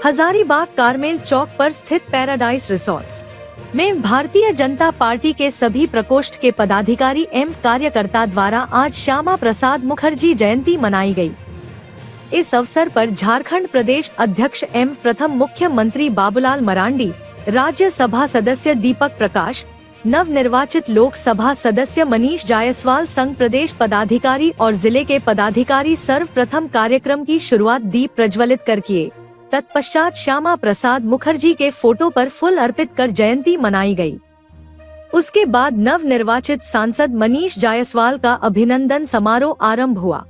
Hazaribagh caramel चौक पर स्थित paradise resorts में भारतीय जनता पार्टी के सभी प्रकोष्ठ के पदाधिकारी एवं कार्यकर्ता द्वारा आज श्यामा प्रसाद मुखर्जी जयंती मनाई गई। इस अवसर पर झारखंड प्रदेश अध्यक्ष एवं प्रथम मुख्यमंत्री बाबूलाल मरांडी, राज्यसभा सदस्य दीपक प्रकाश, नव निर्वाचित लोकसभा सदस्य मनीष जायसवाल, संघ प्रदेश पदाधिकारी और जिले के पदाधिकारी सर्वप्रथम कार्यक्रम की शुरुआत दीप प्रज्वलित कर किए। तत्पश्चात श्यामा प्रसाद मुखर्जी के फोटो पर फूल अर्पित कर जयंती मनाई गई। उसके बाद नव निर्वाचित सांसद मनीष जायसवाल का अभिनंदन समारोह आरंभ हुआ।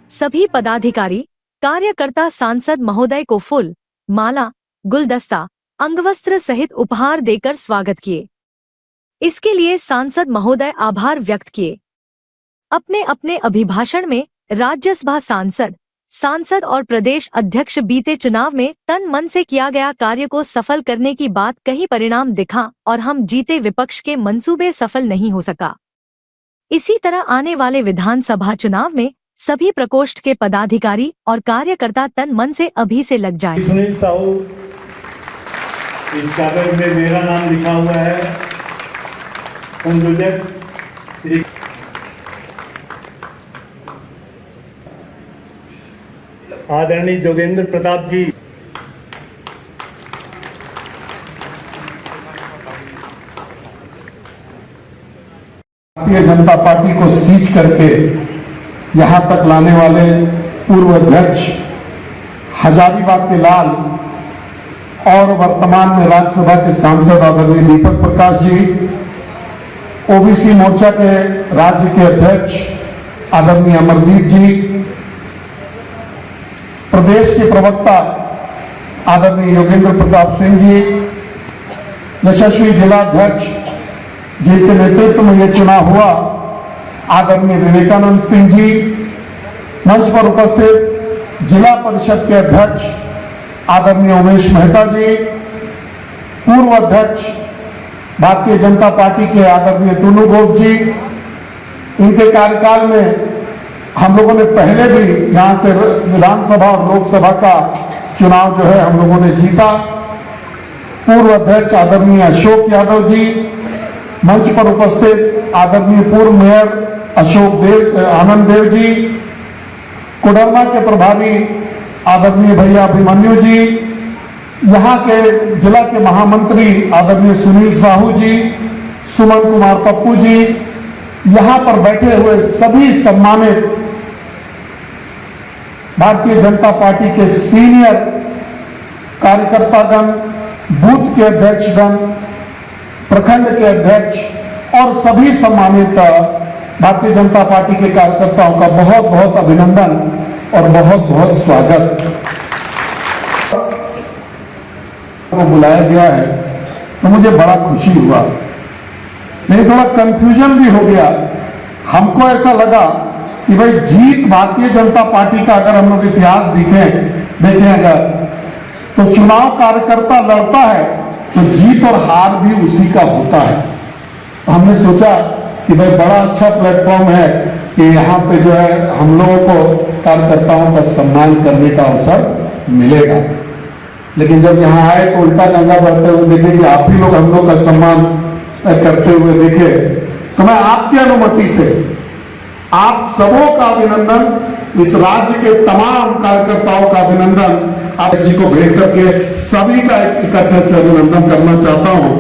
सभी पदाधिकारी, कार्यकर्ता सांसद महोदय को फूल, माला, गुलदस्ता, अंगवस्त्र सहित उपहार देकर स्वागत किए। इसके लिए सांसद महोदय आभार व्यक्त किए। अपने अपने अभिभाषण में राज्यसभा सांसद और प्रदेश अध्यक्ष बीते चुनाव में तन मन से किया गया कार्य को सफल करने की बात कही, परिणाम दिखा और हम जीते, विपक्ष के मंसूबे सफल नहीं हो सका। इसी तरह आने वाले विधानसभा चुनाव में सभी प्रकोष्ठ के पदाधिकारी और कार्यकर्ता तन मन से अभी से लग जाएं। सुनील साहू, इस कागज में मेरा नाम लिखा हुआ है। आदरणीय जोगेंद्र प्रताप जी, भारतीय जनता पार्टी को सींच करके यहां तक लाने वाले पूर्व अध्यक्ष हजारीबाग के लाल और वर्तमान में राज्यसभा के सांसद आदरणीय दीपक प्रकाश जी, ओबीसी मोर्चा के राज्य के अध्यक्ष आदरणीय अमरदीप जी, प्रदेश के प्रवक्ता आदरणीय योगेंद्र प्रताप सिंह जी, यशस्वी जिला अध्यक्ष जिनके नेतृत्व में यह चुनाव हुआ आदरणीय विवेकानंद सिंह जी, मंच पर उपस्थित जिला परिषद के अध्यक्ष आदरणीय उमेश मेहता जी, पूर्व अध्यक्ष भारतीय जनता पार्टी के आदरणीय टुनू गोप जी, इनके कार्यकाल में हम लोगों ने पहले भी यहां से विधानसभा और लोकसभा का चुनाव जो है हम लोगों ने जीता। पूर्व अध्यक्ष आदरणीय अशोक यादव जी, मंच पर उपस्थित आदरणीय पूर्व मेयर आनंद देव जी, कोडरमा के प्रभारी आदरणीय भैया अभिमन्यु जी, यहाँ के जिला के महामंत्री आदरणीय सुनील साहू जी, सुमन कुमार पप्पू जी, यहाँ पर बैठे हुए सभी सम्मानित भारतीय जनता पार्टी के सीनियर कार्यकर्तागण, बूथ के अध्यक्षगण, प्रखंड के अध्यक्ष और सभी सम्मानित भारतीय जनता पार्टी के कार्यकर्ताओं का बहुत बहुत अभिनंदन और बहुत बहुत स्वागत। को बुलाया गया है तो मुझे बड़ा खुशी हुआ, लेकिन थोड़ा कंफ्यूजन भी हो गया। हमको ऐसा लगा कि भाई जीत भारतीय जनता पार्टी का अगर हम लोग इतिहास देखें अगर तो चुनाव कार्यकर्ता लड़ता है तो जीत और हार भी उसी का होता है। तो हमने सोचा कि भाई बड़ा अच्छा प्लेटफॉर्म है कि यहाँ पे जो है हम लोगों को कार्यकर्ताओं का सम्मान करने का अवसर मिलेगा। लेकिन जब यहाँ आए तो उल्टा गंगा बढ़ते हुए देखे कि आप ही लोग हम लोग का सम्मान करते हुए देखे, तो मैं आपकी अनुमति से आप सबों का अभिनंदन, इस राज्य के तमाम कार्यकर्ताओं का अभिनंदन आप जी को भेंट करके सभी का इकट्ठे से अभिनंदन करना चाहता हूं।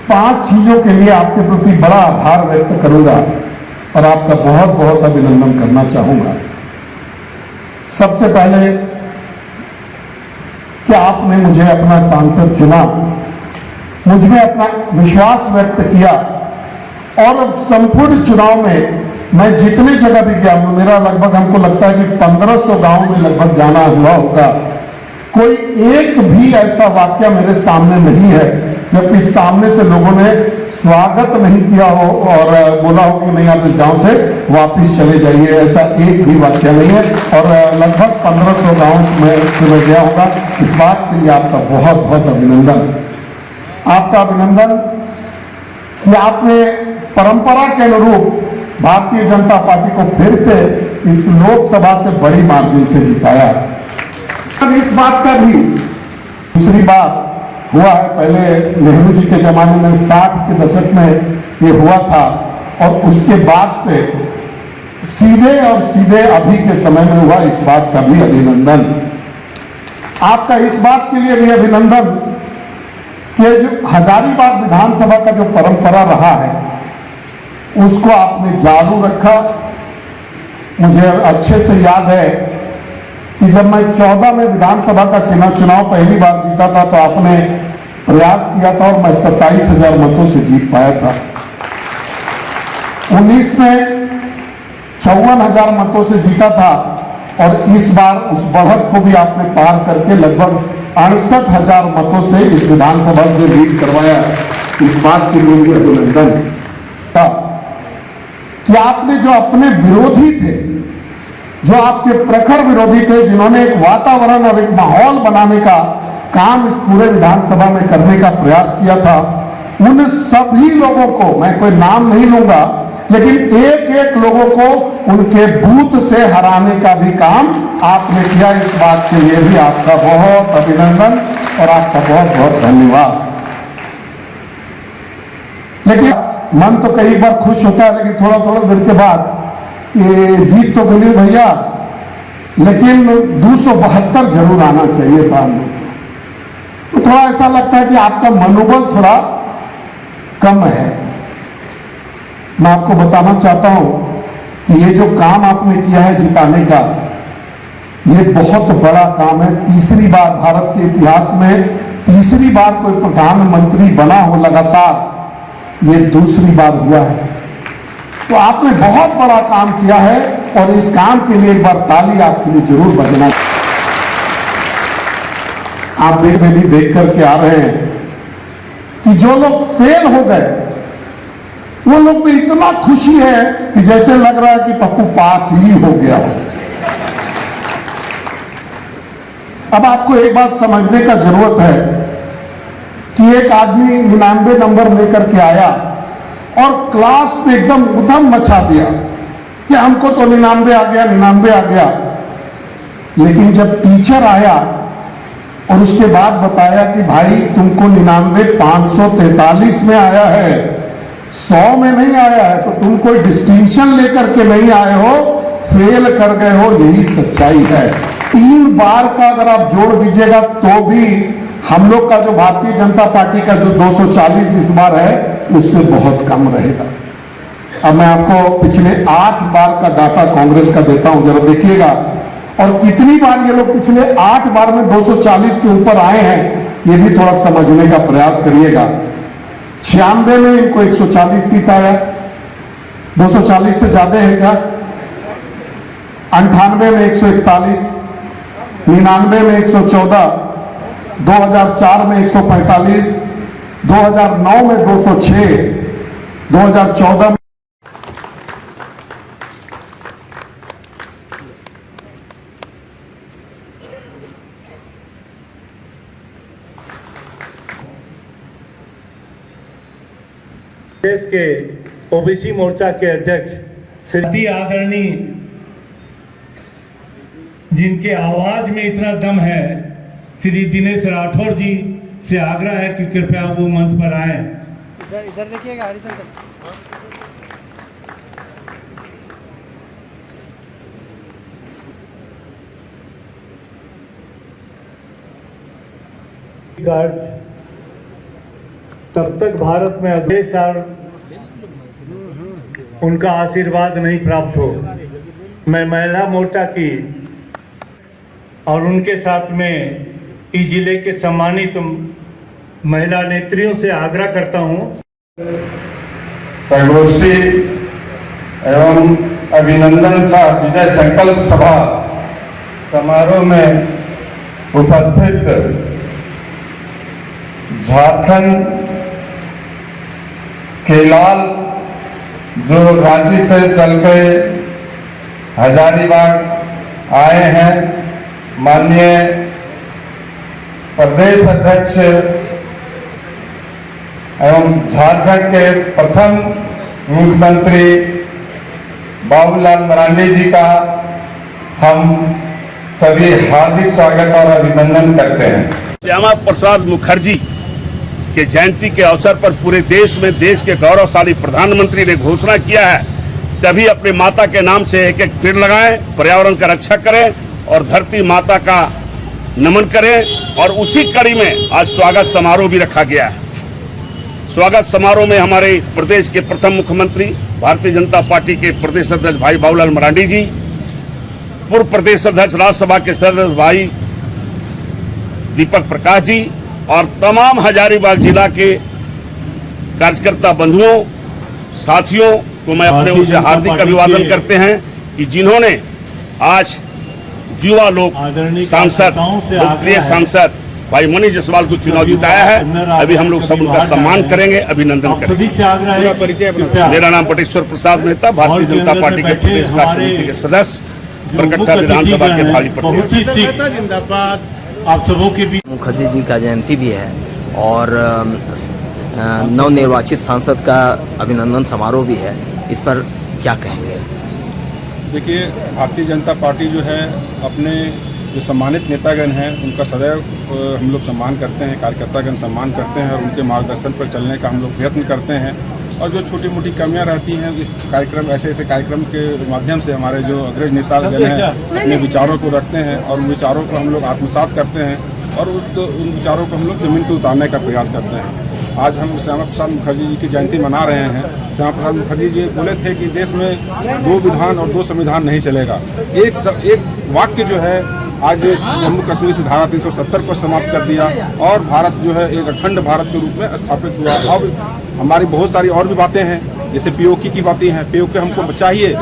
पांच चीजों के लिए आपके प्रति बड़ा आभार व्यक्त करूंगा और आपका बहुत बहुत अभिनंदन करना चाहूंगा। सबसे पहले कि आपने मुझे अपना सांसद चुना, मुझ में अपना विश्वास व्यक्त किया और संपूर्ण चुनाव में मैं जितने जगह भी गया, मेरा लगभग हमको लगता है कि 1500 गांव में लगभग जाना हुआ होगा, कोई एक भी ऐसा वाक्य मेरे सामने नहीं है जबकि सामने से लोगों ने स्वागत नहीं किया हो और बोला हो कि नहीं आप इस गांव से वापस चले जाइए, ऐसा एक भी वाक्य नहीं है। और लगभग 1500 गांव में गया होगा। इस बात के लिए आपका बहुत बहुत अभिनंदन। आपका अभिनंदन कि आपने परंपरा के अनुरूप भारतीय जनता पार्टी को फिर से इस लोकसभा से बड़ी मार्जिन से जिताया। अब इस बात का भी दूसरी बात हुआ है, पहले नेहरू जी के जमाने में 60 के दशक में ये हुआ था और उसके बाद से सीधे अभी के समय में हुआ, इस बात का भी अभिनंदन। आपका इस बात के लिए भी अभिनंदन कि जो हजारीबाग विधानसभा का जो परंपरा रहा है उसको आपने जारी रखा। मुझे अच्छे से याद है कि जब मैं 14 में विधानसभा का चुनाव पहली बार जीता था तो आपने प्रयास किया था और मैं 27,000 मतों से जीत पाया था। 19 में 54,000 मतों से जीता था और इस बार उस बढ़त को भी आपने पार करके लगभग 68,000 मतों से इस विधानसभा से लीड करवाया। इस बात के लिए भी अभिनंदन था कि आपने जो अपने विरोधी थे, जो आपके प्रखर विरोधी थे, जिन्होंने एक वातावरण और एक माहौल बनाने का काम इस पूरे विधानसभा में करने का प्रयास किया था, उन सभी लोगों को, मैं कोई नाम नहीं लूंगा, लेकिन एक एक लोगों को उनके बूथ से हराने का भी काम आपने किया। इस बात के लिए भी आपका बहुत अभिनंदन और आपका बहुत बहुत धन्यवाद। लेकिन मन तो कई बार खुश होता है, लेकिन थोड़ा थोड़ा देर के बाद ये जीत तो गली भैया, लेकिन 272 जरूर आना चाहिए था हम लोग। तो थोड़ा ऐसा लगता है कि आपका मनोबल थोड़ा कम है। मैं आपको बताना चाहता हूं कि ये जो काम आपने किया है जिताने का, ये बहुत बड़ा काम है। तीसरी बार भारत के इतिहास में तीसरी बार कोई प्रधानमंत्री बना हो लगातार, ये दूसरी बार हुआ है। तो आपने बहुत बड़ा काम किया है और इस काम के लिए एक बार ताली आपके लिए जरूर बजना। आप देख करके आ रहे हैं कि जो लोग फेल हो गए वो लोग में इतना खुशी है कि जैसे लग रहा है कि पप्पू पास ही हो गया हो। अब आपको एक बात समझने का जरूरत है कि एक आदमी 99 नंबर लेकर के आया और क्लास में एकदम उधम मचा दिया कि हमको तो 99 आ गया, 99 आ गया। लेकिन जब टीचर आया और उसके बाद बताया कि भाई तुमको 99 543 में आया है, 100 में नहीं आया है, तो तुम कोई डिस्टिंक्शन लेकर के नहीं आए हो, फेल कर गए हो, यही सच्चाई है। 3 बार का अगर आप जोड़ दीजिएगा तो भी हम लोग का जो भारतीय जनता पार्टी का जो 240 इस बार है उससे बहुत कम रहेगा। अब मैं आपको पिछले 8 बार का डाटा कांग्रेस का देता हूं, जरा देखिएगा। और कितनी बार ये लोग पिछले 8 बार में 240 के ऊपर आए हैं, ये भी थोड़ा समझने का प्रयास करिएगा। 96 में इनको 140 सीट आया, 240 से ज्यादा है क्या? 98 में 141, 99 में 114, 2004 में 145, 2009 में 206, 2014 में देश के ओबीसी मोर्चा के अध्यक्ष श्री आदरणीय, जिनके आवाज में इतना दम है, श्री दिनेश राठौर जी से आग्रह है कि कृपया वो मंच पर आए। इधर देखिएगा हरिशंकर। तब तक भारत में अगले साल उनका आशीर्वाद नहीं प्राप्त हो, मैं महिला मोर्चा की और उनके साथ में इस जिले के सम्मानित महिला नेत्रियों से आग्रह करता हूं। संगोष्ठी एवं अभिनंदन सह विजय संकल्प सभा समारोह में उपस्थित झारखंड के लाल जो रांची से चल के हजारीबाग आए हैं, माननीय प्रदेश अध्यक्ष एवं झारखंड के प्रथम मुख्यमंत्री बाबूलाल मरांडी जी का हम सभी हार्दिक स्वागत और अभिनंदन करते हैं। श्यामा प्रसाद मुखर्जी के जयंती के अवसर पर पूरे देश में देश के गौरवशाली प्रधानमंत्री ने घोषणा किया है, सभी अपने माता के नाम से एक एक पेड़ लगाएं, पर्यावरण का रक्षा करें और धरती माता का नमन करें। और उसी कड़ी में आज स्वागत समारोह भी रखा गया है। स्वागत समारोह में हमारे प्रदेश के प्रथम मुख्यमंत्री भारतीय जनता पार्टी के प्रदेश अध्यक्ष भाई बाबूलाल मरांडी जी, पूर्व प्रदेश अध्यक्ष राज्यसभा के सदस्य भाई दीपक प्रकाश जी और तमाम हजारीबाग जिला के कार्यकर्ता बंधुओं साथियों को मैं अपने उनसे हार्दिक अभिवादन करते हैं कि जिन्होंने आज युवा लोग सांसद लोकप्रिय सांसद भाई मनीष जायसवाल को चुनाव जिताया है। अभी हम लोग सब उनका सम्मान करेंगे, अभिनंदन करेंगे। मेरा नाम बटेश्वर प्रसाद मेहता, भारतीय जनता पार्टी के प्रदेश कार्य समिति के सदस्य, बरकट्टा विधानसभा के भावी प्रत्याशी। आप सबों के बीच मुखर्जी जी का जयंती भी है और नवनिर्वाचित सांसद का अभिनंदन समारोह भी है, इस पर क्या कहेंगे? देखिए, भारतीय जनता पार्टी जो है अपने जो सम्मानित नेतागण हैं उनका सदैव हम लोग सम्मान करते हैं, कार्यकर्तागण सम्मान करते हैं और उनके मार्गदर्शन पर चलने का हम लोग प्रयत्न करते हैं। और जो छोटी मोटी कमियां रहती हैं इस कार्यक्रम ऐसे कार्यक्रम के माध्यम से हमारे जो अग्रज नेतागण हैं अपने विचारों को रखते हैं और उन विचारों को हम लोग आत्मसात करते हैं और उन विचारों को हम लोग जमीन पर उतारने का प्रयास करते हैं। आज हम श्यामा प्रसाद मुखर्जी जी की जयंती मना रहे हैं। श्यामा प्रसाद मुखर्जी जी बोले थे कि देश में 2 विधान और 2 संविधान नहीं चलेगा। एक वाक्य जो है आज जम्मू कश्मीर से धारा 370 को समाप्त कर दिया और भारत जो है एक अखंड भारत के रूप में स्थापित हुआ। अब हमारी बहुत सारी और भी बातें हैं, जैसे पीओके की बातें हैं। पीओके हमको चाहिए,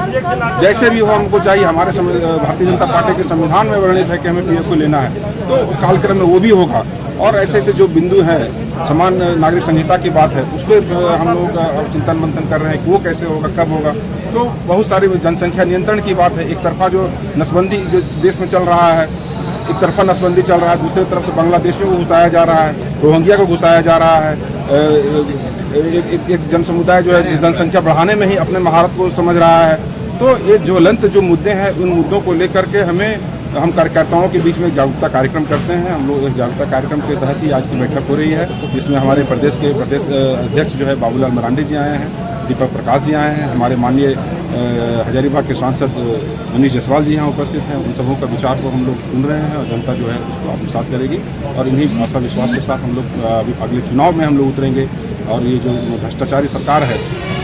जैसे भी हो हमको चाहिए। हमारे भारतीय जनता पार्टी के संविधान में वर्णित है कि हमें पीओके लेना है, तो कालक्रम में वो भी होगा। और ऐसे जो बिंदु हैं, समान नागरिक संहिता की बात है, उस पर हम लोग चिंतन मंथन कर रहे हैं कि वो कैसे होगा, कब होगा। तो बहुत सारी जनसंख्या नियंत्रण की बात है। एक तरफा जो नसबंदी जो देश में चल रहा है, एक तरफा नसबंदी चल रहा है, दूसरी तरफ से बांग्लादेशियों को घुसाया जा रहा है, रोहिंग्या को घुसाया जा रहा है। एक जन समुदाय जो है जनसंख्या बढ़ाने में ही अपने महारत को समझ रहा है। तो ये ज्वलंत जो मुद्दे हैं, उन मुद्दों को लेकर के हम कार्यकर्ताओं के बीच में जागरूकता कार्यक्रम करते हैं। हम लोग इस जागरूकता कार्यक्रम के तहत ही आज की बैठक हो रही है, जिसमें हमारे प्रदेश अध्यक्ष जो है बाबूलाल मरांडी जी आए हैं, दीपक प्रकाश जी आए हैं, हमारे माननीय हजारीबाग के सांसद मनीष जायसवाल जी यहाँ उपस्थित हैं। उन सबों का विचार को हम लोग सुन रहे हैं और जनता जो है उसको आत्मसात करेगी और इन्हीं आशा विश्वास के साथ हम लोग अभी अगले चुनाव में हम लोग उतरेंगे। और ये जो भ्रष्टाचारी सरकार है,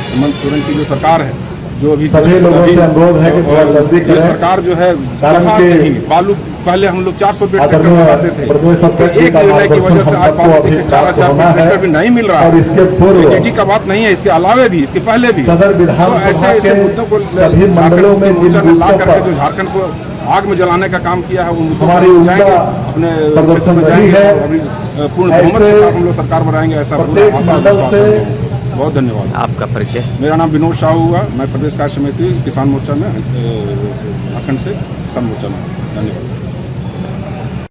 हेमंत सोरेन की जो सरकार है, जो अभी सभी लोगों से अनुरोध है कि ये सरकार जो है नहीं, बालू पहले हम लोग 400 पेड़ ट्रैक्टर लगाते थे, तो एक निर्णय की वजह से आज बालू के 4000 पेड़ ट्रैक्टर भी नहीं मिल रहा है। जीटी का बात नहीं है, इसके अलावे भी, इसके पहले भी। तो ऐसे मुद्दों को मोर्चा में ला करके जो झारखंड को आग में जलाने का काम किया है, वो मुद्दों जाएंगे, अपने क्षेत्र में जाएंगे, अभी पूर्ण बहुमत के साथ हम लोग सरकार बनाएंगे, ऐसा पूरा आशा विश्वास है। बहुत धन्यवाद। आपका परिचय? मेरा नाम विनोद साहू हुआ, मैं प्रदेश कार्य समिति किसान मोर्चा में झारखंड से किसान मोर्चा में। धन्यवाद।